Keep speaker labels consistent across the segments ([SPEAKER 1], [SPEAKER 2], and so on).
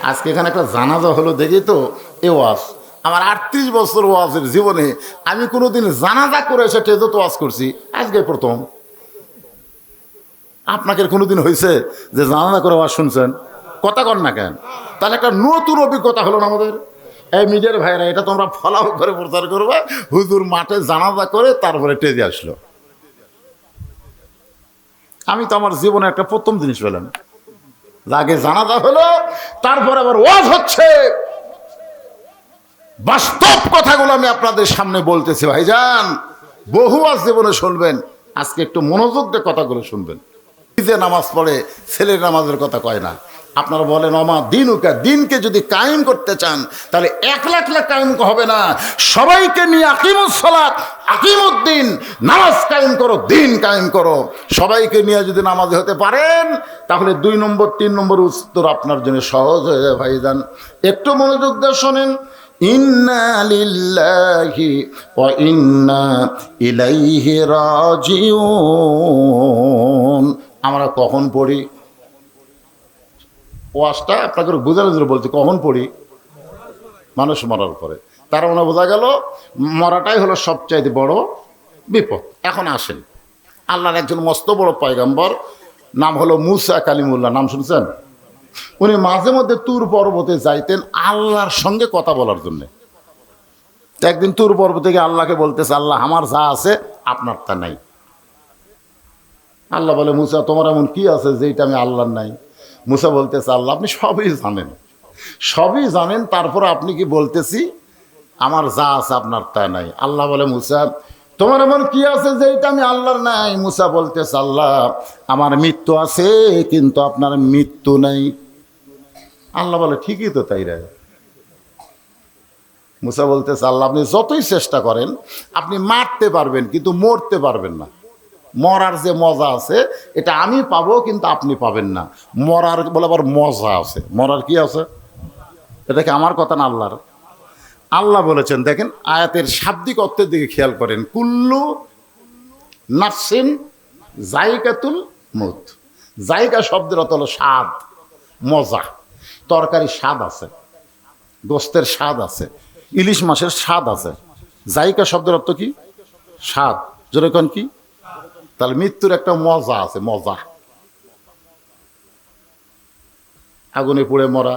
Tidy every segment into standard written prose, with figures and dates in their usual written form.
[SPEAKER 1] আজকে এখানে একটা জানাজা হলো দেখি তো এ ওয়াজ। আমার 38 বছর ওয়াজের জীবনে আমি কোনোদিন জানাজা করে এসে টেজে তো ওয়াজ করছি, আজকে প্রথম। আপনাকে কোনোদিন হয়েছে যে জানাজা করে ওয়াজ শুনছেন? কথা কর না কেন? তাহলে একটা নতুন অভিজ্ঞতা হলো না আমাদের। এই মিডিয়ার ভাইরা, এটা তোমরা ফলাও করে প্রচার করবে। হুজুর মাঠে জানাজা করে তারপরে টেজে আসলো। আমি তো আমার জীবনে একটা প্রথম জিনিস পেলাম, আগে জানাজা হলো তারপর আবার ওয়াজ হচ্ছে। বাস্তব কথাগুলো আমি আপনাদের সামনে বলতেছি ভাইজান, বহু ওয়াজ জীবনে শুনবেন, আজকে একটু মনোযোগ দিয়ে কথাগুলো শুনবেন। যে নামাজ পড়ে ছেলের নামাজের কথা কয় না। আপনারা বলেন অমা দিনুকা, দিনকে যদি কায়েম করতে চান তাহলে 1 লাখ কায়েম হবে না, সবাইকে নিয়ে আকিমুস সালাত আকিমুদ্দিন, নামাজ কায়েম করো, দিন কায়েম করো। সবাইকে নিয়ে যদি নামাজে হতে পারেন তাহলে 2 নম্বর 3 নম্বর উত্তর আপনার জন্য সহজ হয়ে যায় ভাইজান। একটু মনোযোগ দিয়ে শোনেন। ইন্না লিল্লাহি ওয়া ইন্না ইলাইহি রাজিউন। আমরা কখন পড়ি ওয়াজটা? আপনাকে বোঝানোর জন্য বলছি, কখন পড়ি? মানুষ মরার পরে। তার মানে বোঝা গেল মরাটাই হলো সবচাইতে বড় বিপদ। এখন আসেন, আল্লাহর একজন মস্ত বড় পয়গম্বর, নাম হলো মুসা কালিমুল্লাহ, নাম শুনছেন? উনি মাঝে মধ্যে তুর পর্বতে যাইতেন আল্লাহর সঙ্গে কথা বলার জন্যে। একদিন তুর পর্বতে গিয়ে আল্লাহকে বলতেছে, আল্লাহ আমার যা আছে আপনার তা নাই। আল্লাহ বলে, মুসা তোমার এমন কি আছে যেটা আমি আল্লাহর নাই? মুসা বলতেছে, আল্লাহ আপনি সবই জানেন, সবই জানেন, তারপর আপনি কি বলতেছি আমার যা আছে আপনার তা নাই। আল্লাহ বলে, মুসা তোমার এমন কি আছে যেটা আমি আল্লাহর নাই? মুসা বলতেছে, আল্লাহ আমার মৃত্যু আছে কিন্তু আপনার মৃত্যু নাই। আল্লাহ বলে, ঠিকই তো তাই রে। মুসা বলতেছে, আল্লাহ আপনি যতই চেষ্টা করেন আপনি মারতে পারবেন কিন্তু মরতে পারবেন না। মরার যে মজা আছে এটা আমি পাবো কিন্তু আপনি পাবেন না। মরার বলে আবার মজা আছে। মরার কি আছে? এটা কি আমার কথা না আল্লাহর? আল্লাহ বলেছেন, দেখেন আয়াতের শাব্দিক অর্থের দিকে খেয়াল করেন। কুল্লু নাফসিন জায়গাতুল মউত। জায়গা শব্দের অর্থ হলো স্বাদ, মজা। তরকারি স্বাদ আছে, গোস্তের স্বাদ আছে, ইলিশ মাছের স্বাদ আছে। জায়গা শব্দের অর্থ কি? স্বাদ। যেরকম কি? তাহলে মৃত্যুর একটা মজা আছে, মজা। আগুনে পুড়ে মরা,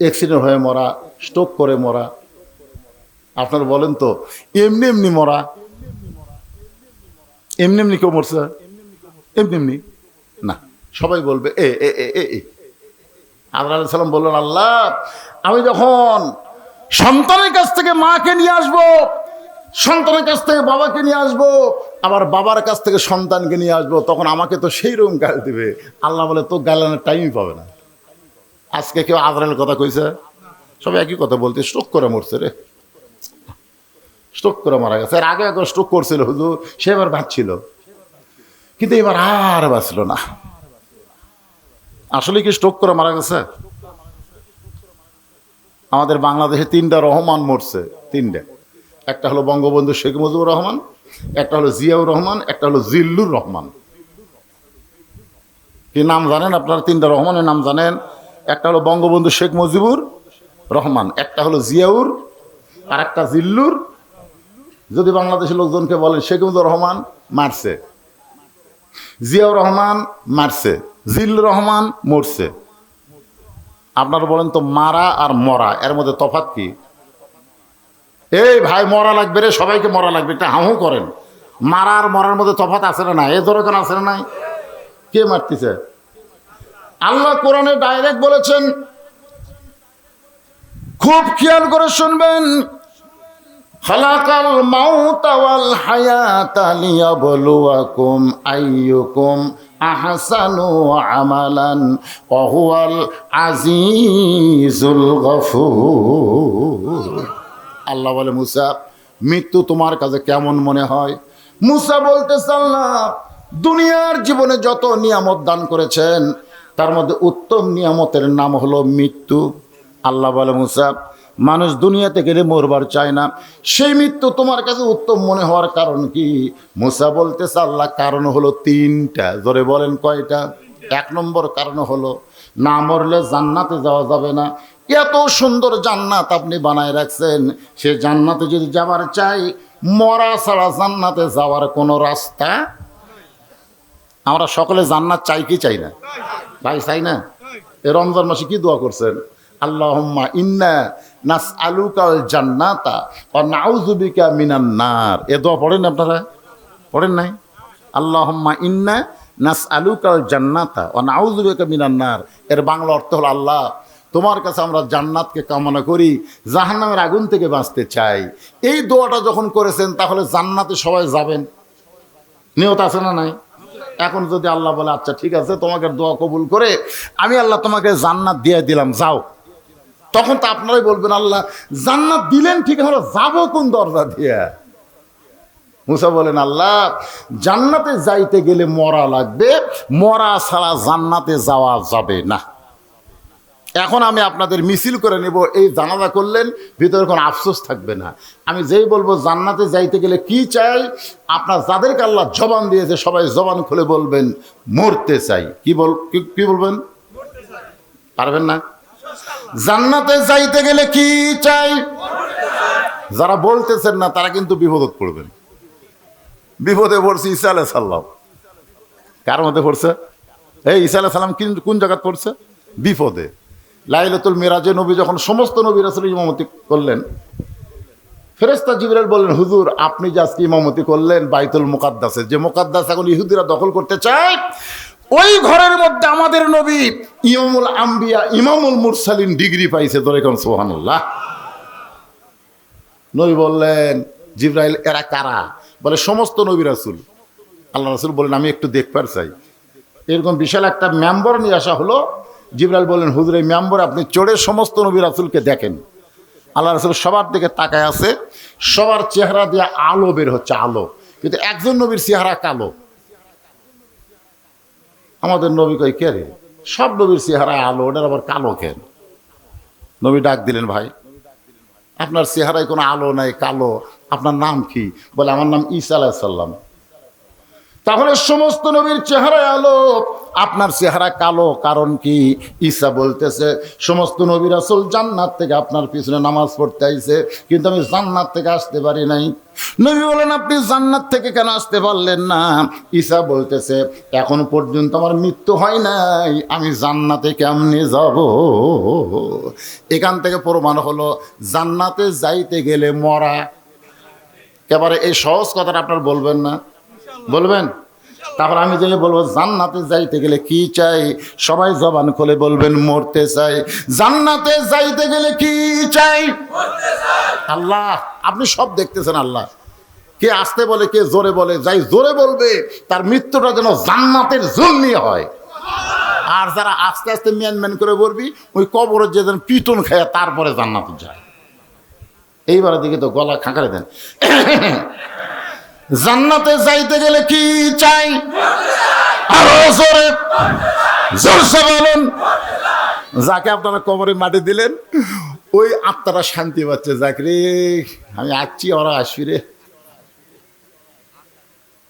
[SPEAKER 1] অ্যাক্সিডেন্ট হয়ে মরা, স্ট্রোক করে মরা। আপনার বলেন তো এমনি এমনি মরা? এমনি এমনি কেউ মরছে? এমনি এমনি না। সবাই বলবে এ এ এ এ। আল্লাহ আলাইহিস সালাম বললেন, আল্লাহ আমি যখন সন্তানের কাছ থেকে মাকে নিয়ে আসবো, সন্তানের কাছ থেকে বাবাকে নিয়ে আসবো, আবার বাবার কাছ থেকে সন্তানকে নিয়ে আসবো, তখন আমাকে তো সেই রকম গাল দিবে। আল্লাহ বলে, তো গালানোর টাইমই পাবে না। আজকে কেউ আজরাইলের কথা কইছে? সবাই একই কথা বলতে, স্ট্রোক করে মরছে রে, স্ট্রোক করে মারা গেছে। এর আগে একবার স্ট্রোক করছিল হুজুর, সে এবার বাঁচছিল, কিন্তু এবার আর বাঁচল না। আসলে কি স্ট্রোক করে মারা গেছে? আমাদের বাংলাদেশে 3টা রহমান মরছে, 3টা। একটা হলো বঙ্গবন্ধু শেখ মুজিবুর রহমান, একটা হলো জিয়াউর রহমান, একটা হলো জিল্লুর রহমান। কি নাম জানেন আপনারা? 3টা রহমানের নাম জানেন? একটা হলো বঙ্গবন্ধু শেখ মুজিবুর রহমান, একটা হলো জিয়াউর, আর একটা জিল্লুর। যদি বাংলাদেশের লোকজনকে বলেন শেখ মুজিবুর রহমান মারছে, জিয়াউর রহমান মারছে, জিল্লুর রহমান মরছে। আপনারা বলেন তো মারা আর মরা এর মধ্যে তফাৎ কি? এই ভাই মরা লাগবে রে, সবাইকে মরা লাগবে, এটা হাহু করেন। মারা আর মরার মধ্যে তফাৎ আছে না? এ ধরে কেন আছে না? নাই। কে মারতেছে? আল্লাহ কোরআনে ডাইরেক্ট বলেছেন, খুব খেয়াল করে শুনবেন। খালাকাল মাউতা ওয়াল হায়াতা লিয়াবলুয়াকুম আইয়ুকুম আহসানু আমালান ওয়া হুয়াল আজিজুল গফুর। আল্লাহ বলে, মুসা মৃত্যু তোমার কাছে কেমন মনে হয়? মুসা বলতেছে, আল্লাহ দুনিয়ার জীবনে যত নিয়ামত দান করেছেন তার মধ্যে উত্তম নিয়ামতের নাম হলো মৃত্যু। আল্লাহ বলে, মুসা মানুষ দুনিয়াতে গেলে মরবার চায় না, সেই মৃত্যু তোমার কাছে উত্তম মনে হওয়ার কারণ কি? মুসা বলতেছে, আল্লাহ কারণ হলো 3টা। জোরে বলেন কয়টা? 1 নম্বর কারণ হলো না মরলে জান্নাতে যাওয়া যাবে না। এত সুন্দর জান্নাত আপনি বানায় রাখছেন, সে জান্নাতে যদি যাবার চাই, মরা ছাড়া জান্নাতে যাওয়ার কোনো রাস্তা। আমরা সকলে জান্নাত চাই কি চাই না ভাই? চাই না? এই রমজান মাসে কি দোয়া করছেন? আল্লাহুম্মা ইন্না নাসআলুকাল জান্নাতা ওয়া নাউযু বিকা মিনান নার। এ দোয়া পড়েন আপনারা? পড়েন নাই? আল্লাহুম্মা ইন্না নাসআলুকাল জান্নাতা ওয়া নাউযু বিকা মিনান নার। এর বাংলা অর্থ হলো, আল্লাহ তোমার কাছে আমরা জান্নাতকে কামনা করি, জাহান্নামের আগুন থেকে বাঁচতে চাই। এই দোয়াটা যখন করেছেন, তাহলে জান্নাতে সবাই যাবেন, নিয়ত আছে না নাই? এখন যদি আল্লাহ বলে আচ্ছা ঠিক আছে, তোমাকে দোয়া কবুল করে আমি আল্লাহ তোমাকে জান্নাত দিয়ে দিলাম, যাও, তখন তো আপনারাই বলবেন আল্লাহ জান্নাত দিলেন ঠিক, আমরা যাবো কোন দরজা দিয়ে? মুসা বলেন, আল্লাহ জান্নাতে যাইতে গেলে মরা লাগবে, মরা ছাড়া জান্নাতে যাওয়া যাবে না। এখন আমি আপনাদের মিছিল করে নেব, এই জানাজা করলেন, ভিতরে কোনো আফসোস থাকবে না। আমি যেই বলবো জান্নাতে যাইতে গেলে কি চাই, আপনার যাদেরকে আল্লাহ জবান দিয়েছে সবাই জবান খুলে বলবেন মরতে চাই। কি বলবেন? পারবেন না? জান্নাতে যাইতে গেলে কি চাই? যারা বলতেছেন না তারা কিন্তু বিপদে পড়বেন। বিপদে পড়ছে ঈসা আলাইহিস সালাম। কার মধ্যে পড়ছে? এই ঈসা আলাইহিস সালাম কোন জায়গায় পড়ছে? বিপদে। লাইলাতুল মিরাজে নবী যখন সমস্ত নবী রাসূল ইমামতি করলেন, ফেরেশতা জিবরাইল বললেন, হুজুর আপনি যে আজকে ইমামতি করলেন বাইতুল মুকাদ্দাসে, যে মুকাদ্দাস এখন ইহুদিরা দখল করতে চায়, ওই ঘরের মধ্যে আমাদের নবী ইমামুল আম্বিয়া ইমামুল মুরসালিন ডিগ্রি পাইছে। ধরে কোন সুবহানাল্লাহ। নবী বললেন, জিবরাইল এরা কারা? বলে সমস্ত নবী রাসূল। আল্লাহ রাসূল বলেন, আমি একটু দেখবার চাই। এরকম বিশাল একটা মেম্বার নিয়ে আসা হলো। জিবরাইল বললেন, হুজুর এই মেম্বারে আপনি চড়ে সমস্ত নবী রাসূলকে দেখেন। আল্লাহ রাসূল সবার দিকে তাকায় আছে, সবার চেহারা দিয়ে আলো বের হচ্ছে, আলো, কিন্তু একজন নবীর চেহারা কালো। আমাদের নবী কই কে রে? সব নবীর চেহারা আলো, ওটার আবার কালো কেন? নবী ডাক দিলেন, ভাই আপনার চেহারায় কোনো আলো নাই, কালো, আপনার নাম কি? বলে আমার নাম ঈসা আলাইহিস সালাম। তাহলে সমস্ত নবীর চেহারায় আলো, আপনার চেহারা কালো, কারণ কি? ঈসা বলতেছে সমস্ত নবী রাসূল জান্নাত থেকে আপনার পিছনে নামাজ পড়তে আইছে, কিন্তু আমি জান্নাত থেকে আসতে পারি নাই। নবী বলেন, আপনি জান্নাত থেকে কেন আসতে পারলেন না? ঈসা বলতেছে, এখন পর্যন্ত আমার মৃত্যু হয় নাই, আমি জান্নাতে কেমনে যাব? এখান থেকে প্রমাণ হলো জান্নাতে যাইতে গেলে মরা। এবারে এই সহজ কথাটা আপনার বলবেন না? বলবেন? তারপর আমি যে বলবো জান্নাতে যাইতে গেলে কি চাই, সবাই জবান খুলে বলবেন মরতে চাই। জান্নাতে যাইতে গেলে কি চাই? আল্লাহ আপনি সব দেখতেছেন। আল্লাহ কে আসতে বলে, কে জোরে বলে, যাই জোরে বলবে তার মৃত্যুটা যেন জান্নাতের জন্যই হয়। আর যারা আস্তে আস্তে ম্যান করে বলবি, ওই কবরে যে যেন পিটন খায় তারপরে জান্নাতে যায়। এইবারের দিকে তো গলা খাঁকারে দেন। জান্নাতে যাইতে গেলে কি চাই? আরো জোরে জোরসে বলুন। যাকে আপনারা কবরে মাটি দিলেন, ওই আত্মাটা শান্তি পাচ্ছে, যাকে রে আমি আসছি, ওরা আসবি রে।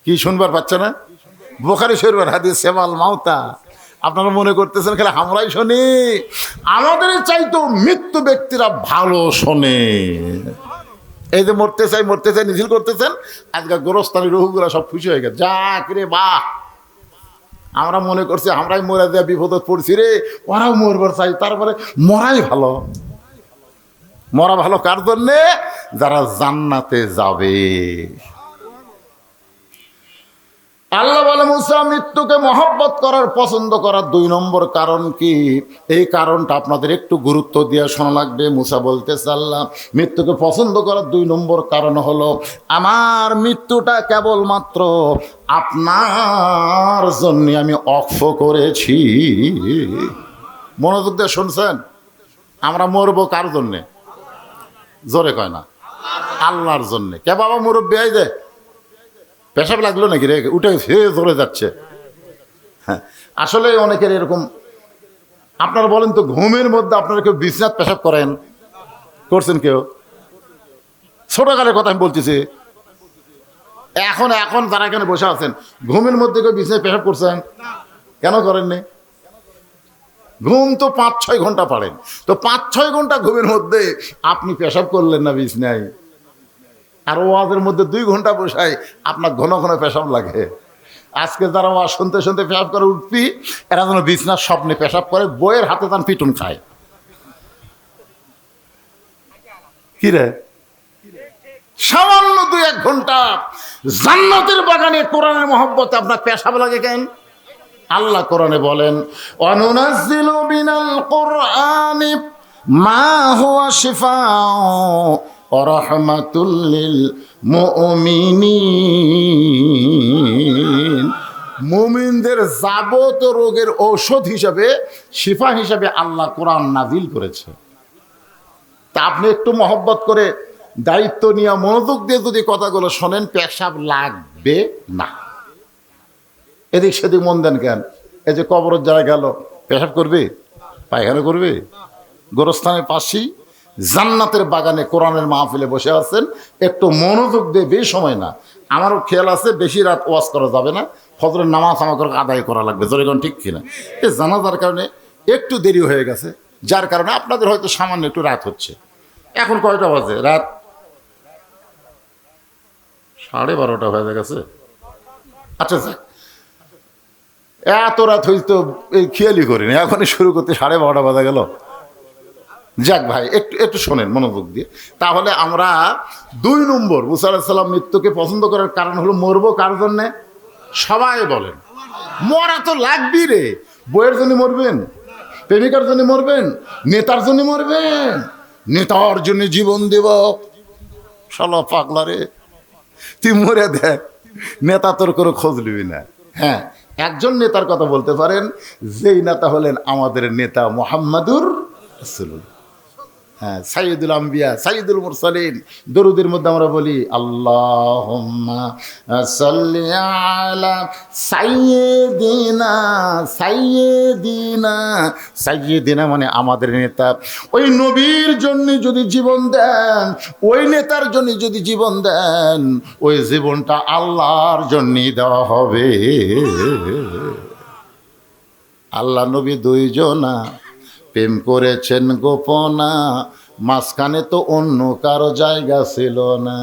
[SPEAKER 1] কি শুনবার পাচ্ছে না? বুখারী শরীফের হাদিস সেমাল মাউতা। আপনারা মনে করতেছেন খালি আমরাই শুনি? আমাদের চাইতো মৃত্যু ব্যক্তিরা ভালো শোনে। এই যে মরতে চাই মিছিল করতেছেন, আজকে গোরস্থানি রহুগুলা সব খুশি হয়ে গেছে, যাক রে বাহ, আমরা মনে করছি আমরাই মরে দেওয়া বিপদত পড়ছি রে, ওরাও মরবার চাই। তারপরে মরাই ভালো। মরা ভালো কার জন্যে? যারা জান্নাতে যাবে। আল্লাহ বলে, মুসা মৃত্যুকে মহব্বত করার, পছন্দ করার 2 নম্বর কারণ কি? এই কারণটা আপনাদের একটু গুরুত্ব দিয়ে শোনা লাগবে। মুসা বলতেছে, আল্লাহ মৃত্যুকে পছন্দ করার 2 নম্বর কারণ হলো আমার মৃত্যুটা কেবলমাত্র আপনার জন্য আমি অক্ষ করেছি। মনোযোগ দিয়ে শুনছেন? আমরা মরবো কার জন্যে? জোরে কয় না? আল্লাহর জন্যে। কে বাবা মুরব্বী আই যে পেশাব লাগলো নাকি রে, উঠে ফিরে ধরে যাচ্ছে। হ্যাঁ, আসলে অনেকের এরকম। আপনারা বলেন তো, ঘুমের মধ্যে আপনারা কেউ বিছনাত পেশাব করেন? করছেন কেউ? ছোটকালের কথা আমি বলতেছি। এখন যারা এখানে বসে আছেন, ঘুমের মধ্যে কেউ বিছনায় পেশাব করছেন? কেন করেননি? ঘুম তো 5-6 ঘন্টা পারেন, তো 5-6 ঘন্টা ঘুমের মধ্যে আপনি পেশাব করলেন না বিছনায়, আর ওয়াজের মধ্যে 2 ঘন্টা বসায় আপনার ঘন ঘন পেশাব লাগে। আজকে যারা ওয়াজ শুনতে শুনতে পেশাব করে উঠবি, এরা যেন বিছনার স্বপ্নে পেশাব করে, বইয়ের হাতে তান পিটুন খায়। কি রে, সামান্য 2-1 ঘন্টা জান্নাতের বাগানে কোরআনের মহব্বতে আপনার পেশাব লাগে কেন? আল্লাহ কোরআনে বলেন, অনুনাজ্জিলু মিনাল কুরআনি মা হুয়া শিফাউ ওয়া রাহমাতুল লিল মুমিনিন। মুমিনদের যাবতীয় রোগের ঔষধ হিসাবে, শিফা হিসাবে আল্লাহ কোরআন নাজিল করেছে। তা আপনি একটু মহব্বত করে দায়িত্ব নিয়ে মনোযোগ দিয়ে যদি কথাগুলো শোনেন, পেশাব লাগবে না। এদিক সেদিক মন দেন কেন? এই যে কবরের যারা গেল, পেশাব করবে, পায়খানা করবে? গোরস্থানের পাশেই জান্নাতের বাগানে কোরআনের মাহফিলে বসে আছেন, একটু মনোযোগ দিয়ে, বেশি সময় না। আমারও খেয়াল আছে বেশি রাত ওয়াজ করা যাবে না, ফজরের নামাজ আমাকে আদায় করা লাগবে, যেরকম ঠিক কিনা। এই জানাজার কারণে একটু দেরি হয়ে গেছে, যার কারণে আপনাদের হয়তো সামান্য একটু রাত হচ্ছে। এখন কয়টা বাজে? রাত 12:30 হয়ে গেছে। আচ্ছা যাক, এত রাত হইতো এই খেয়ালই করিনি, এখনই শুরু করতে 12:30 বাজে গেল। যাক ভাই, একটু একটু শোনেন মনোযোগ দিয়ে। তাহলে আমরা 2 নম্বর, মুসা আলাইহিস সালাম মৃত্যুকে পছন্দ করার কারণ হলো, মরবো কার জন্যে? সবাই বলেন, মরা তো লাগবি রে। বইয়ের জন্য মরবেন, প্রেমিকার জন্য মরবেন, নেতার জন্য মরবেন? নেতার জন্য জীবন দেব? শালা পাগলা রে, তুই মরে দেখ, নেতা তোর করে খোঁজ নিবি না। হ্যাঁ, একজন নেতার কথা বলতে পারেন, যেই নেতা হলেন আমাদের নেতা মুহাম্মাদুর রাসূলুল্লাহ। হ্যাঁ, সাইয়্যিদুল আম্বিয়া, সাইয়্যিদুল মুরসালিন। দরুদের মধ্যে আমরা বলি, আল্লাহুম্মা সাল্লি আলা সাইয়্যিদিনা, সাইয়্যিদিনা। সাইয়্যিদিনা মানে আমাদের নেতা। ওই নবীর জন্য যদি জীবন দেন, ওই নেতার জন্য যদি জীবন দেন, ওই জীবনটা আল্লাহর জন্যই দেওয়া হবে। আল্লাহ নবী 2 জনা, প্রেম করেছেন গোপনা, মাঝখানে তো অন্য কারো জায়গা ছিল না।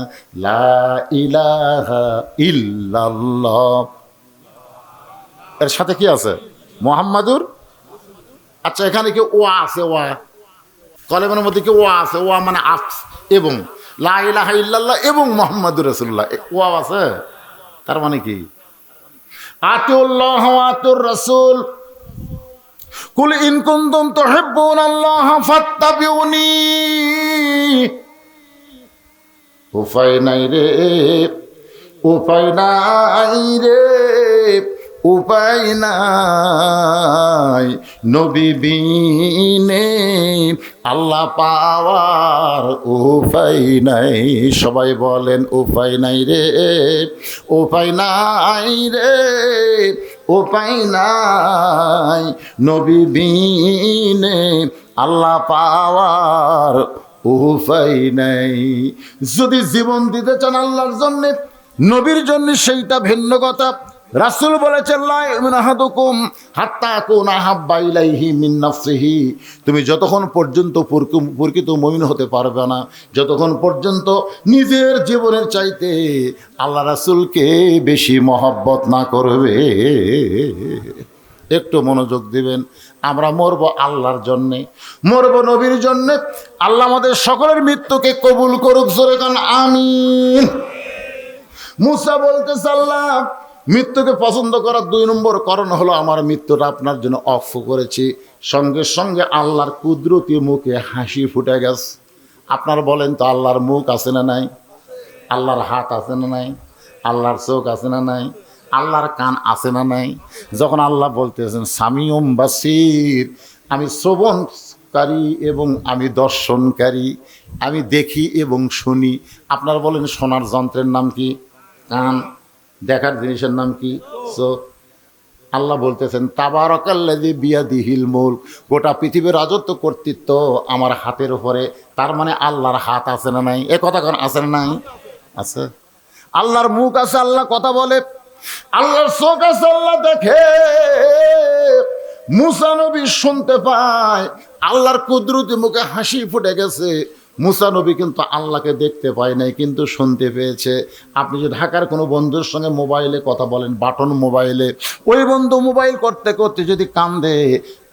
[SPEAKER 1] লা ইলাহা ইল্লাল্লাহ, এর সাথে কি আছে? মুহাম্মাদুর। আচ্ছা, এখানে কি ওয়া আছে? ওয়া কলেমার মধ্যে কি ওয়া আছে? ওয়া মানে এবং, লা ইলাহা ইল্লাল্লাহ এবং মুহাম্মাদুর রাসূলুল্লাহ, ওয়া আছে। তার মানে কি? আতিউল্লাহ ওয়া আতিউর রাসূল, কুল ইন কুনতুম তুহিব্বুনাল্লাহ ফাত্তাবিউনি। উপায় নাই রে, উপায় নাই রে, উপায় নাই, নবী বিনে আল্লাহ পাওয়ার উপায় নাই। সবাই বলেন, উপায় নাই রে, উপায় নাই রে, উপায় নাই, নবী বিনে আল্লাহ পাওয়ার উপায় নাই। যদি জীবন দিতে চান আল্লাহর জন্যে, নবীর জন্য, সেইটা ভিন্ন কথা। রাসূল বলেছেন, লা ইউমিনু আহাদুকুম হাত্তা আকুনা আহাব্বা ইলাইহি মিন নাফসিহি। তুমি যতক্ষণ পর্যন্ত প্রকৃত মুমিন হতে পারবে না, যতক্ষণ পর্যন্ত নিজের জীবনের চাইতে আল্লাহ রাসূলকে বেশি মহব্বত না করবে। একটু মনোযোগ দিবেন। আমরা মরব আল্লাহর জন্যে, মরব নবীর জন্যে। আল্লাহ আমাদের সকলের মৃত্যুকে কবুল করুক, জোরে কান আমিন। মুসা বলতেছে, আল্লাহ মৃত্যুকে পছন্দ করার 2 নম্বর কারণ হলো, আমার মৃত্যুটা আপনার জন্য অফ করেছি। সঙ্গে সঙ্গে আল্লাহর কুদরতি মুখে হাসি ফুটে গেছে। আপনার বলেন তো, আল্লাহর মুখ আছে না নাই? আল্লাহর হাত আছে না নাই? আল্লাহর চোখ আছে না নাই? আল্লাহর কান আছে না নাই? যখন আল্লাহ বলতেছেন সামিউম বাসির, আমি শ্রবণকারী এবং আমি দর্শনকারী, আমি দেখি এবং শুনি। আপনার বলেন, শোনার যন্ত্রের নাম কি? কান। দেখার জিনিসের নাম কি? চোখ। আল্লাহ বলতেছেন, তাবারাকাল্লাযী বিয়াদিহিল মুলক, গোটা পৃথিবীর রাজত্ব কর্তৃত্ব আমার হাতের উপরে। তার মানে আল্লাহর হাত আছে না নাই? এ কথা কোন আছে না নাই? আছে। আল্লাহর মুখ আছে, আল্লাহ কথা বলে। আল্লাহর চোখ আছে, আল্লাহ দেখে। মুসা নবী শুনতে পায় আল্লাহর কুদরতি মুখে হাসি ফুটে গেছে। মুসা নবী কিন্তু আল্লাহকে দেখতে পায় নাই, কিন্তু শুনতে পেয়েছে। আপনি যে ঢাকার কোনো বন্ধুর সঙ্গে মোবাইলে কথা বলেন, বাটন মোবাইলে, ওই বন্ধু মোবাইল করতে করতে যদি কান্দে,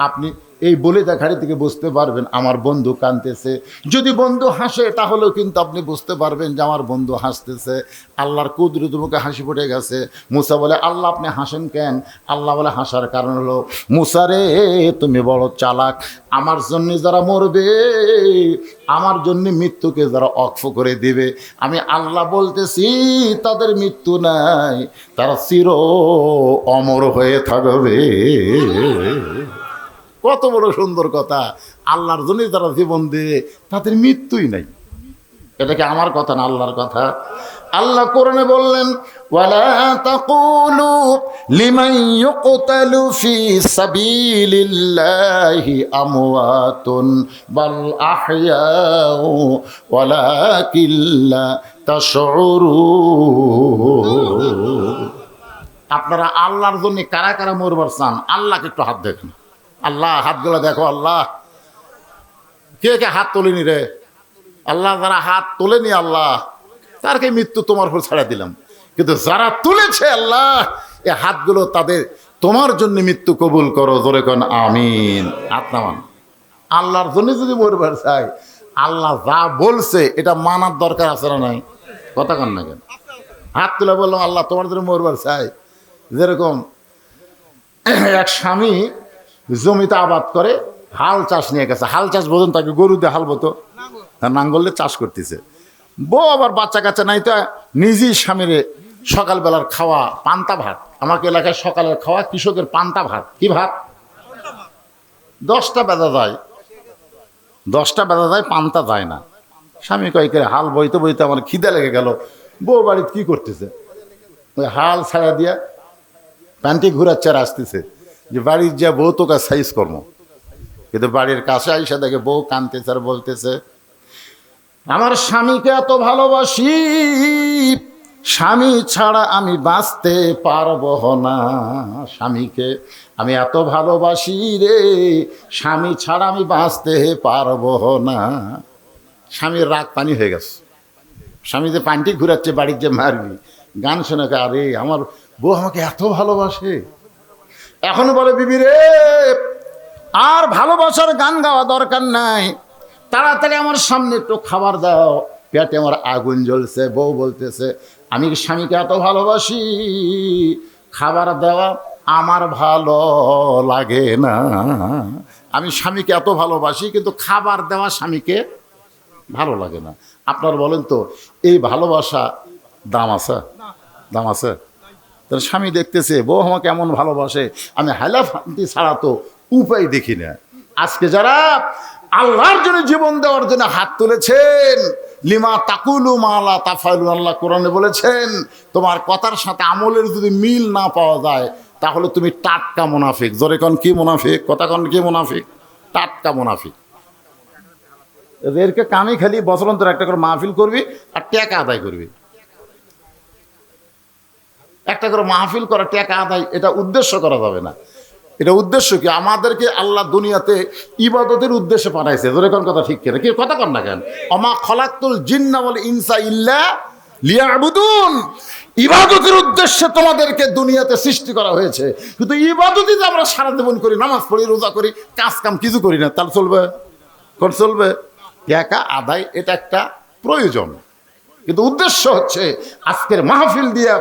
[SPEAKER 1] আপনি এই বলে দেখারি থেকে বুঝতে পারবেন আমার বন্ধু কাঁদতেছে। যদি বন্ধু হাসে তাহলেও কিন্তু আপনি বুঝতে পারবেন যে আমার বন্ধু হাসতেছে। আল্লাহর কুদরতি মুখে হাসি ফুটে গেছে। মুসা বলে, আল্লাহ আপনি হাসেন কেন? আল্লাহ বলে, হাসার কারণ হলো, মুসা রে তুমি বড় চালাক, আমার জন্য যারা মরবে, আমার জন্য মৃত্যুকে যারা অক্ষ করে দিবে, আমি আল্লাহ বলতেছি তাদের মৃত্যু নাই, তারা চির অমর হয়ে থাকবে। কত বড় সুন্দর কথা! আল্লাহর জন্য যারা জীবন দেয় তাদের মৃত্যুই নাই। এটা কি আমার কথা না আল্লাহর কথা? আল্লাহ কোরআনে বললেন, ওয়ালা তাকুলু লিমান ইউকতালু ফি সাবিলিল্লাহি আমওয়াতুন বাল আহইয়াউ ওয়ালাকিন লা তাশউরুন। আপনারা আল্লাহর জন্য কারা কারা মরবার চান? আল্লাহকে একটু হাত দেখেন। আল্লাহ, হাতগুলো দেখো। আল্লাহ, কে কে হাত তোলেনি রে? আল্লাহ, যারা হাত তোলেনি আল্লাহ তারকে মৃত্যু তোমার উপর ছাড়া দিলাম, কিন্তু যারা তুলেছে আল্লাহ এ হাতগুলো তাদের তোমার জন্য মৃত্যু কবুল করো। জোরে কোন আমিন। হাত নামান। আল্লাহর জন্য যদি মরবার চাই, আল্লাহ যা বলছে এটা মানার দরকার আছে না নাই? কথা কন না কেন? হাত তুলে বললাম আল্লাহ তোমার জন্য মরবার চাই। যেরকম এক স্বামী জমিতে আবাদ করে, হাল চাষ নিয়ে গেছে। হাল চাষ বোঝেন? তাকে গরু দিয়ে হাল বতো, নাঙ্গলে চাষ করতেছে। বউ আবার বাচ্চা কাচ্চা নাই, তো নিজেই স্বামীরে সকালবেলার খাওয়া পান্তা ভাত, আমাকে এলাকায় সকালের খাওয়া কৃষকের পান্তা ভাত। কি ভাত? 10টা বেজা যায়, 10টা বেজা যায়, পান্তা যায় না। স্বামী কয় করে হাল বইতে বইতে আমার খিদে লেগে গেল। বউ বাড়িতে কি করতেছে? ওই হাল ছাড়া দিয়া প্যান্টি ঘুরাচ্ছে আর আসতেছে যে বাড়ির যা বউ তোকে সাইজ কর্ম। কিন্তু বাড়ির কাছে আইসা দেখে বউ কাঁদতেছে আর বলতেছে, আমার স্বামীকে এত ভালোবাসি, স্বামী ছাড়া আমি বাঁচতে পারবো না। স্বামীকে আমি এত ভালোবাসি রে, স্বামী ছাড়া আমি বাঁচতে পারবো না। স্বামীর রাগ পানি হয়ে গেছে। স্বামী যে পানটি ঘুরাচ্ছে বাড়ির যে মারবি, গান শোনে, আরে আমার বউ আমাকে এত ভালোবাসে। এখন বলে, বিবি রে আর ভালোবাসার গান গাওয়া দরকার নাই, তাড়াতাড়ি আমার সামনে একটু খাবার দাও, পেটে আমার আগুন জ্বলছে। বউ বলতেছে, আমি স্বামীকে এত ভালোবাসি, খাবার দেওয়া আমার ভালো লাগে না। আমি স্বামীকে এত ভালোবাসি, কিন্তু খাবার দেওয়া স্বামীকে ভালো লাগে না। আপনার বলেন তো, এই ভালোবাসা দাম আছে? দাম আছে? তার স্বামী দেখতেছে বউ আমাকে এমন ভালোবাসে, আমি হাইলাফান্তি ছাড়া তো উপায় দেখি না। আজকে যারা আল্লাহর জন্য জীবন দেওয়ার জন্য হাত তুলেছেন, লিমা তাকুলু মালা তাফালু, আল্লাহ কোরআনে বলেছেন তোমার কথার সাথে আমলের যদি মিল না পাওয়া যায় তাহলে তুমি টাটকা মুনাফিক। জোরে কন কি মুনাফিক? কথা কন কি মুনাফিক? টাটকা মুনাফিক। এদেরকে কামে খালি বছরান্তর একটা করে মাহফিল করবি আর টাকা আদায় করবি। একটা করে মাহফিল করা, টাকা আদায়, এটা উদ্দেশ্য করা যাবে না। এটা উদ্দেশ্য কি? আমাদেরকে আল্লাহ দুনিয়াতে ইবাদতের উদ্দেশ্যে পাঠাইছে। ধরে কোন কথা ঠিক কেন? কি কথা কন না কেন? অমা খলাকতুল জিন্না ওয়াল ইনসা ইল্লা লিয়াবুদুন। ইবাদতের উদ্দেশ্যে তোমাদেরকে দুনিয়াতে সৃষ্টি করা হয়েছে, কিন্তু ইবাদতই যে আমরা সারা জীবন করি, নামাজ পড়ি, রোজা করি, কাজ কাম কিছু করি না, তাহলে চলবে? কোন চলবে? টাকা আদায় এটা একটা প্রয়োজন, কিন্তু উদ্দেশ্য হচ্ছে আজকের মাহফিল দিয়ে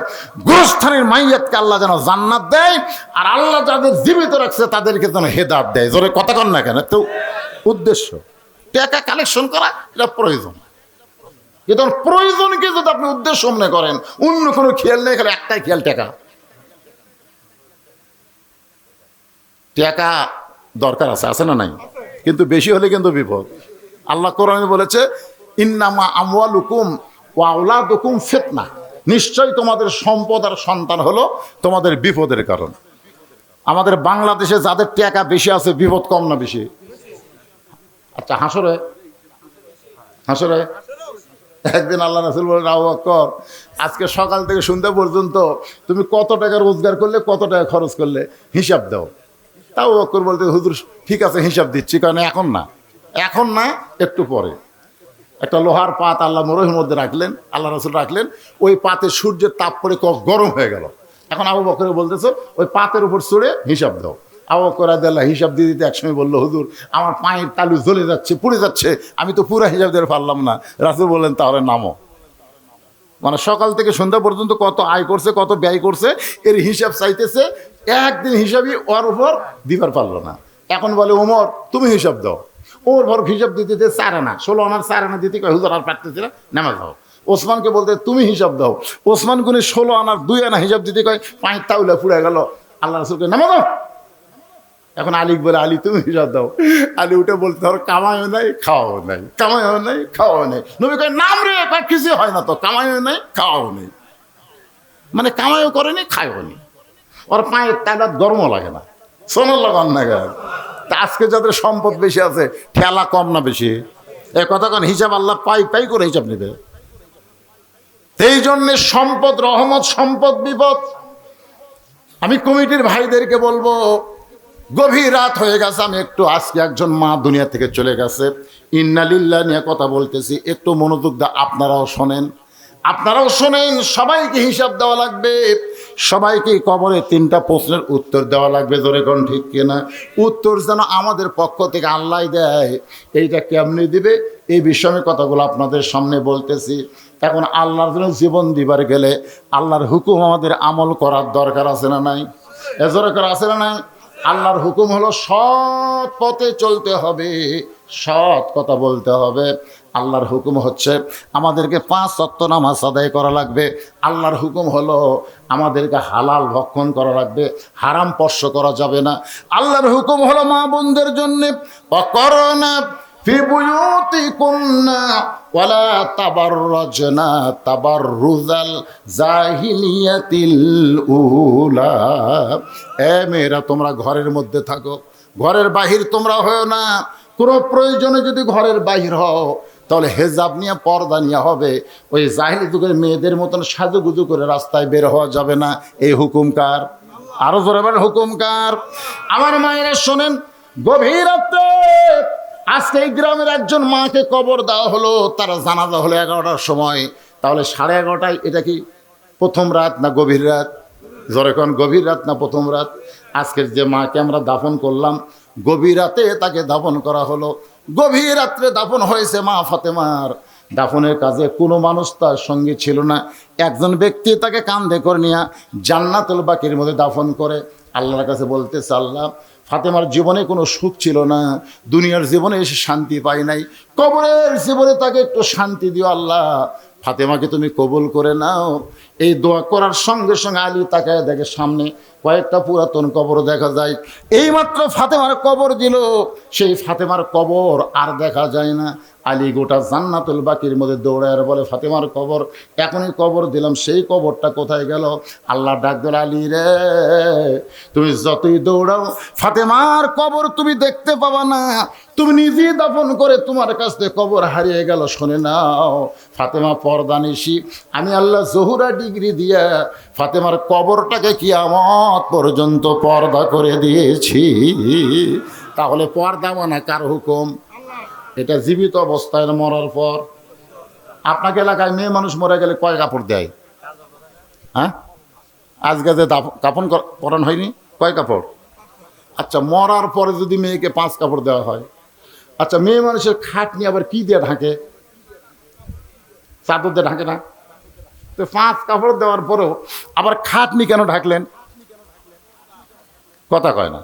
[SPEAKER 1] গোরস্থানের মাইয়াতকে আল্লাহ যেন জান্নাত দেয়, আর আল্লাহ যাদের জীবিত রাখছে তাদেরকে যেন হেদায়েত দেয়। জোরে কথা কন না কেন? তো উদ্দেশ্য টাকা কালেকশন করা এটা প্রয়োজন, কিন্তু প্রয়োজনকে যদি আপনি উদ্দেশ্য মনে করেন, অন্য কোনো খেয়াল নেই, খালি একটাই খেয়াল টাকা। টাকা দরকার আছে, আছে না নাই? কিন্তু বেশি হলে কিন্তু বিপদ। আল্লাহ কোরআনে বলেছে, ইন্নামা আমওয়ালুকুম ওয়া আওলাদুকুম ফিতনা, নিশ্চয়ই তোমাদের সম্পদ আর সন্তান হলো তোমাদের বিপদের কারণ। আমাদের বাংলাদেশে যাদের টাকা বেশি আছে বিপদ কম না বেশি? আচ্ছা হাসরে, হাসরে একদিন আল্লাহ রাসূল বলেন, আবু বকর আজকে সকাল থেকে সন্ধ্যা পর্যন্ত তুমি কত টাকা রোজগার করলে, কত টাকা খরচ করলে, হিসাব দাও। তাও বকর বলতে হুজুর ঠিক আছে হিসাব দিচ্ছি, কারণ এখন না, এখন না, একটু পরে। একটা লোহার পাত আল্লাহ মরুভূমির মধ্যে রাখলেন, আল্লাহ রাসূল রাখলেন, ওই পাতে সূর্যের তাপ পড়ে গরম হয়ে গেল। এখন আবু বকর বলতেছে ওই পাতের উপর চড়ে হিসাব দাও। আবু বকর রাদিয়াল্লাহু হিসাব দিয়ে দিতে একসময় বললো, হুজুর আমার পায়ের তালু জ্বলে যাচ্ছে, পুড়ে যাচ্ছে, আমি তো পুরো হিসাব দিয়ে পারলাম না। রাসূল বললেন তাহলে নামো। মানে সকাল থেকে সন্ধ্যা পর্যন্ত কত আয় করছে, কত ব্যয় করছে, এর হিসাব চাইতেছে, একদিন হিসাবই ওর উপর দিবার পারলো না। এখন বলে ওমর তুমি হিসাব দাও। ওর ভর হিসাব দিতে 4 আনা 16 আনার 4 আনা দিতে কয় হুজুর আর পারতেছি না, নামাজ দাও। ওসমানকে বলতে তুমি হিসাব দাও। ওসমান গুনি 16 আনার 2 আনা হিসাব দিতে কয় পায়ের তাউলা পুড়ে গেল। আল্লাহ রাসূলকে নামাজ দাও। এখন আলী বলে আলী তুমি হিসাব দাও। আলী উঠে বলতে ধর কামাইও নাই খাওয়াও নাই, কামাইও নাই খাওয়াও নাই। নবী কয় নাম রে, কিছু হয় না তো, কামাইও নাই খাওয়াও নেই, মানে কামাইও করেনি খায়ও নি। ওর পায়ের তাইলা গরম লাগে না, সোনার লাগান না গান। তা আজকে যাদের সম্পদ বেশি আছে ঠেলা কম না বেশি, এ কথা কোন হিসাব আল্লাহ পাই করে হিসাব নেবে। এই জন্যে সম্পদ রহমত, সম্পদ বিপদ। আমি কমিটির ভাইদেরকে বলবো, গভীর রাত হয়ে গেছে, আমি একটু আজকে একজন মা দুনিয়া থেকে চলে গেছে, ইন্না লিল্লাহ নিয়ে কথা বলতেছি, একটু মনোযোগ দা, আপনারাও শোনেন, আপনারাও শোনেন। সবাইকে হিসাব দেওয়া লাগবে, সবাইকে কবরে 3টা প্রশ্নের উত্তর দেওয়া লাগবে। জোরে কোন ঠিক কিনা? উত্তর যেন আমাদের পক্ষ থেকে আল্লাহ দেয়। এইটা কেমনি দিবে এই বিষয়ে কথাগুলো আপনাদের সামনে বলতেছি। এখন আল্লাহর জন্য জীবন দিবার গেলে আল্লাহর হুকুম আমাদের আমল করার দরকার আছে না নাই? এজোরে করে আছে না নাই? আল্লাহর হুকুম হলো সৎ পথে চলতে হবে, সৎ কথা বলতে হবে। আল্লাহর হুকুম হচ্ছে আমাদেরকে 5 ওয়াক্ত নামাজ আদায় করা লাগবে। আল্লাহর হুকুম হলো আমাদেরকে হালাল ভক্ষণ করা লাগবে, হারাম স্পর্শ করা যাবে না। আল্লাহর হুকুম হলো মা বোনদের জন্যে অকরনা ফি বুয়ুতিকুন্না ওয়ালা তাবাররাজনা তাবাররুজাল জাহিলিয়াতিল উলা। এ মেয়েরা তোমরা ঘরের মধ্যে থাকো, ঘরের বাহির তোমরা হও না। কোনো প্রয়োজনে যদি ঘরের বাহির হও তাহলে হেজাব নিয়ে, পর্দা নিয়ে হবে। ওই জাহিলি যুগের মেয়েদের মতন সাজুগুজু করে রাস্তায় বের হওয়া যাবে না। এই হুকুম কার? আরো জোরে বলেন হুকুম কার? আমার মায়েরা শোনেন, গভীর রাতে আজকে এই গ্রামের একজন মাকে কবর দেওয়া হলো, তারা জানাজা হলো 11টার সময়। তাহলে 11:30টায় এটা কি প্রথম রাত না গভীর রাত? জোরে কোন গভীর রাত না প্রথম রাত? আজকের যে মাকে আমরা দাফন করলাম গভীর রাতে তাকে দাফন করা হলো। গভীর রাত্রে দাফন হয়েছে মা ফাতেমার। দাফনের কাজে কোনো মানুষ তার সঙ্গে ছিল না। একজন ব্যক্তি তাকে কাঁধে করে নিয়ে জান্নাতুল বাকির মধ্যে দাফন করে। আল্লাহর কাছে বলতেছে, আল্লাহ ফাতেমার জীবনে কোনো সুখ ছিল না, দুনিয়ার জীবনে এসে শান্তি পাই নাই, কবরের জীবনে তাকে একটু শান্তি দিও আল্লাহ, ফাতেমাকে তুমি কবুল করে নাও। এই দোয়া করার সঙ্গে সঙ্গে আলী তাকায় দেখে সামনে কয়েকটা পুরাতন কবর দেখা যায়। এইমাত্র ফাতেমার কবর দিল, সেই ফাতেমার কবর আর দেখা যায় না। আলী গোটা জান্নাতুল বাকির মধ্যে দৌড়ায় বলে, ফাতেমার কবর এখনই কবর দিলাম, সেই কবরটা কোথায় গেল? আল্লাহ ডাক দিল, আলী রে তুমি যতই দৌড়াও ফাতেমার কবর তুমি দেখতে পাবা না, তুমি নিজেই দাফন করে তোমার কাছ থেকে কবর হারিয়ে গেল। শুনে নাও, ফাতেমা পর্দানিশী, আমি আল্লাহ জহুরা ডিগ্রি দিয়া ফাতেমার কবরটাকে কিয়ামত পর্যন্ত পর্দা করে দিয়েছি। তাহলে পর্দা মানে কার হুকুম? এটা জীবিত অবস্থায় মরার পর। আপনাকে এলাকায় মেয়ে মানুষ মরে গেলে কয় কাপড় দেয়? হ্যাঁ, আজকে যে কাপড় পরান হয়নি, কয় কাপড়? আচ্ছা, মরার পরে যদি মেয়েকে 5 কাপড় দেওয়া হয়, আচ্ছা মেয়ে মানুষের খাট নিয়ে আবার কি দিয়ে ঢাকে? চাদর দিয়ে ঢাকে না? তো 5 কাপড় দেওয়ার পরেও আবার খাটনি কেন ঢাকলেন? কথা কয় না,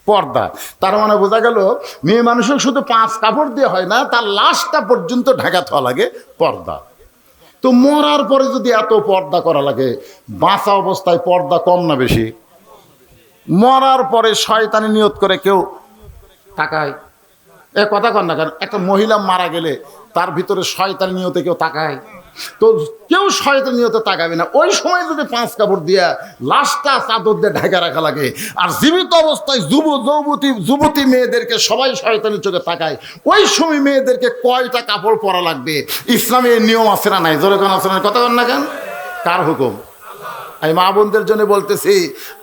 [SPEAKER 1] পর্দা। তার মানে বোঝা গেল মেয়ে মানুষের শুধু 5 কাপড় দিয়ে হয় না, তার লাশটা পর্যন্ত ঢাকা থাকা লাগে পর্দা। তো মরার পরে যদি এত পর্দা করা লাগে, বাঁচা অবস্থায় পর্দা কম না বেশি? মরার পরে শয়তানি নিয়ত করে কেউ তাকায়? এ কথা কন না কেন? একটা মহিলা মারা গেলে তার ভিতরে শয়তানি নিয়তে কেউ তাকায়? তো কেউ শয়তানি নিয়তে তাকাবে না। ওই সময় যদি 5 কাপড় দিয়া লাশটা চাদর দিয়ে ঢাকা রাখা লাগে, আর জীবিত অবস্থায় যুবতী মেয়েদেরকে সবাই শয়তানি চোখে তাকায়, ওই সময় মেয়েদেরকে কয়টা কাপড় পরা লাগবে? ইসলামে নিয়ম আছে না নাই? জোরে কোন আছে না? কথা কন না কেন? কার হুকুম? আমি মা বোনদের জন্য বলতেছি,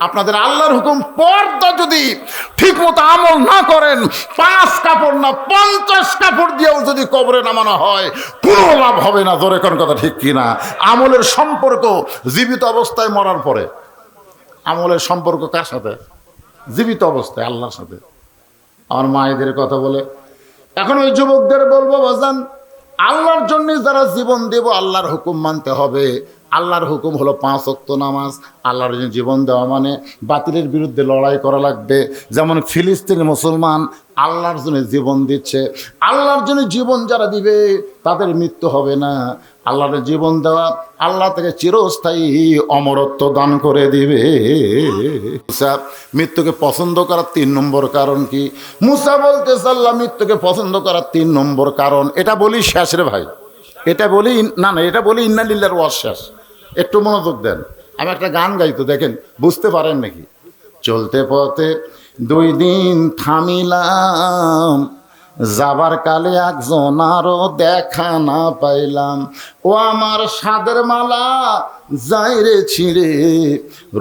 [SPEAKER 1] আপনাদের আল্লাহর হুকুম পর্দা যদি ঠিক মতো আমল না করেন, 5 কাপড় না 50 কাপড় দিয়েও যদি কবরে নামানো হয়, কোনো লাভ হবে না। জোরে কোন কথা ঠিক কিনা? আমলের সম্পর্ক জীবিত অবস্থায় মরার পরে। আমলের সম্পর্ক কার সাথে? জীবিত অবস্থায় আল্লাহর সাথে। আমার মায়েদের কথা বলে এখন ওই যুবকদের বলবো, বাজান, আল্লাহর জন্য যারা জীবন দেব, আল্লাহর হুকুম মানতে হবে। আল্লাহর হুকুম হলো 5 ওয়াক্ত নামাজ। আল্লাহর জন্য জীবন দেওয়া মানে বাতিলের বিরুদ্ধে লড়াই করা লাগবে। যেমন ফিলিস্তিনি মুসলমান আল্লাহর জন্য জীবন দিচ্ছে। আল্লাহর জন্য জীবন যারা দিবে তাদের মৃত্যু হবে না। আল্লাহর জীবন দেওয়া আল্লাহ থেকে চিরস্থায়ী অমরত্ব দান করে দিবে। মুসা মৃত্যুকে পছন্দ করার 3 নম্বর কারণ কি? মুসা বলতেছে, আল্লাহ মৃত্যুকে পছন্দ করার 3 নম্বর কারণ। এটা বলি শেষ রে ভাই, এটা বলি না, এটা বলি ইন্না লিল্লাহির ওয়াজ শেষ। একটু মনোযোগ দেন। আমি একটা গান গাইতো, দেখেন বুঝতে পারেন নাকি। চলতে পথে 2 দিন থামিলাম, যাবার কালে একজন আরো দেখা না পাইলাম। ও আমার সাদের মালা যাই রে ছিঁড়ে,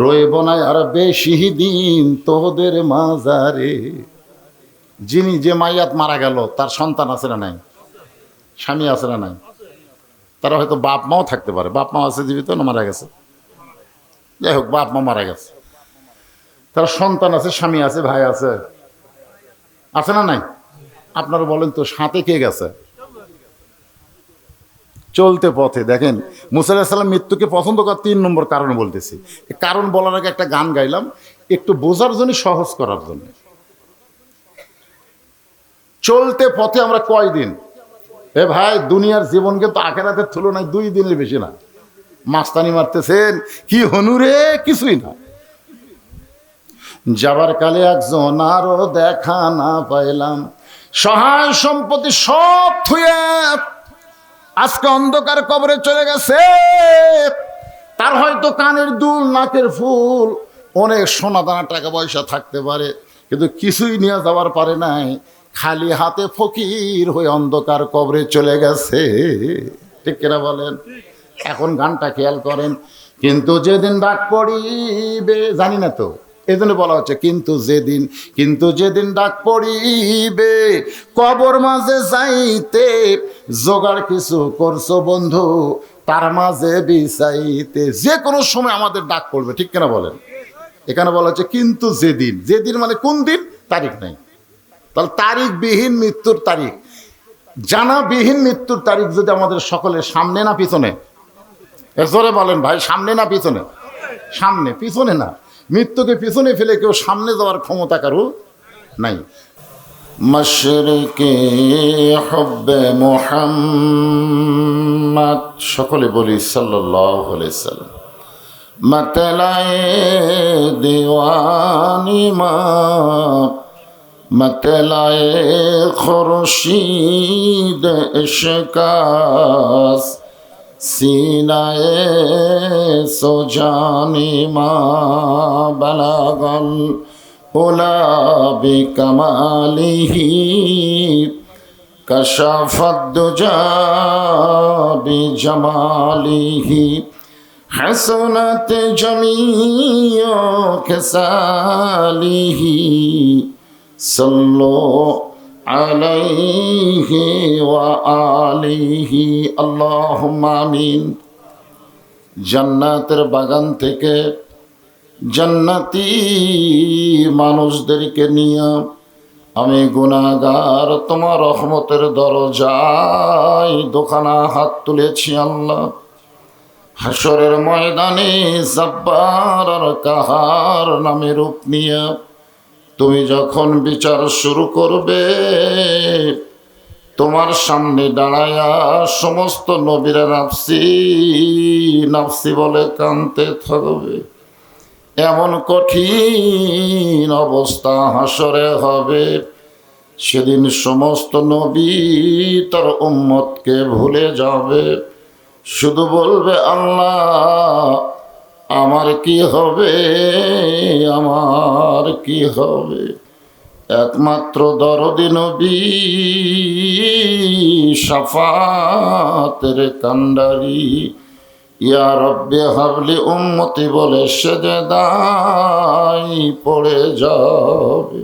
[SPEAKER 1] রইব না আর বেশি দিন তোদের মাজারে। যিনি যে মাইয়াত মারা গেল তার সন্তান আছে না নাই? স্বামী আছে না নাই? তারা হয়তো বাপ মাও থাকতে পারে। বাপ মা আছে জীবিত না মারা গেছে? যাই হোক, বাপ মা মারা গেছে, তার সন্তান আছে, স্বামী আছে, ভাই আছে, আছে না নাই? আপনারা বলেন তো, সাথে কে গেছে? চলতে পথে দেখেন মুসা আলাইহিস সালাম মৃত্যুকে পছন্দ করার 3 নম্বর কারণ বলতেছি। কারণ বলার আগে একটা গান গাইলাম একটু বোঝার জন্য, সহজ করার জন্য। চলতে পথে আমরা কয়দিন? এ ভাই, দুনিয়ার জীবন কিন্তু আখেরাতের তুলনায় 2 দিনের বেশি না। মাস্তানি মারতেছেন কি হনুরে? কিছুই না। যাবার কালে একজন আরো দেখা না পাইলাম, সহায় সম্পত্তি সব থুয়ে আজকে অন্ধকার কবরে চলে গেছে। তার হয়তো কানের দুল, নাকের ফুল, অনেক সোনা দানা টাকা পয়সা থাকতে পারে, কিন্তু কিছুই নিয়ে যাওয়ার পারে নাই। খালি হাতে ফকির হয়ে অন্ধকার কবরে চলে গেছে। ঠিক কিনা বলেন? এখন গানটা খেয়াল করেন। কিন্তু যেদিন ডাক পড়িবে, জানি না তো এই জন্য বলা হচ্ছে কিন্তু যেদিন ডাক পড়িবে, কবর মাঝে যাইতে জোগাড় কিছু করছো বন্ধু, তার মাঝে বিছাইতে। যে কোনো সময় আমাদের ডাক পড়বে। ঠিক কিনা বলেন? এখানে বলা হচ্ছে কিন্তু যেদিন মানে কোন দিন? তারিখ নাই। তাহলে তারিখবিহীন মৃত্যুর তারিখ, জানাবিহীন মৃত্যুর তারিখ যদি আমাদের সকলের সামনে না পিছনে? জোরে বলেন ভাই, সামনে না পিছনে? সামনে, পিছনে না। মৃত্যুকে পিছনে ফেলে কেউ সামনে যাওয়ার ক্ষমতা কারো নাই। মশরিকে হুব্বে মুহাম্মদ, সকলে বলি সাল্লাল্লাহু আলাইহি সাল্লাম। मतलाए दीवानी मतलाए खुर्शीद इश्कास सीनाए सुजानी बलागल उला बिकमालिही कशफत दुजा बिजमालिही हसनत जमीओ खसालिही सल्लो अलैहि व आलिहि अल्लाहुम्मा आमीन। জান্নাতের বাগান থেকে জান্নাতি মানুষদেরকে নিয়ে আমি গুনাহগার তোমার রহমতের দরজায় দোখানা হাত তুলেছি আল্লাহ। হাসরের ময়দানে জব্বার আর কাহার নামে রূপ নিয়ে তুমি যখন বিচার শুরু করবে, তোমার সামনে দাঁড়ায়া সমস্ত নবীরা নাফসি নাফসি বলে কাঁদতে থাকবে। এমন কঠিন অবস্থা হাসরে হবে, সেদিন সমস্ত নবী তার উম্মতকে ভুলে যাবে, শুধু বলবে আল্লাহ আমার কি হবে, আমার কি হবে। একমাত্র দরদি নবী শাফাতের কান্ডারি ইয়া রব্বি হাবলি উম্মতি বলে সেজদায় পড়ে যাবে।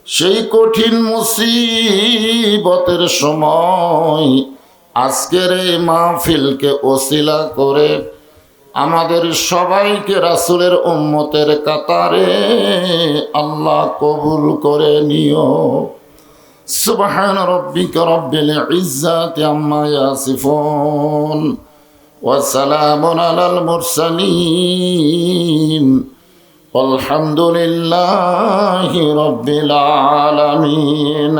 [SPEAKER 1] সেই কঠিন মুসিবতের সময় আজকের এই মাহফিলকে ওসিলা করে আমাদের সবাইকে রাসূলের উম্মতের কাতারে আল্লাহ কবুল করে নিও। সুবহান রাব্বিকা রাব্বিল ইজ্জাতি আম্মা ইয়াসিফুন ওয়া সালামুন আলাল মুরসালিন আলহামদুলিল্লাহি রাব্বিল আলামিন।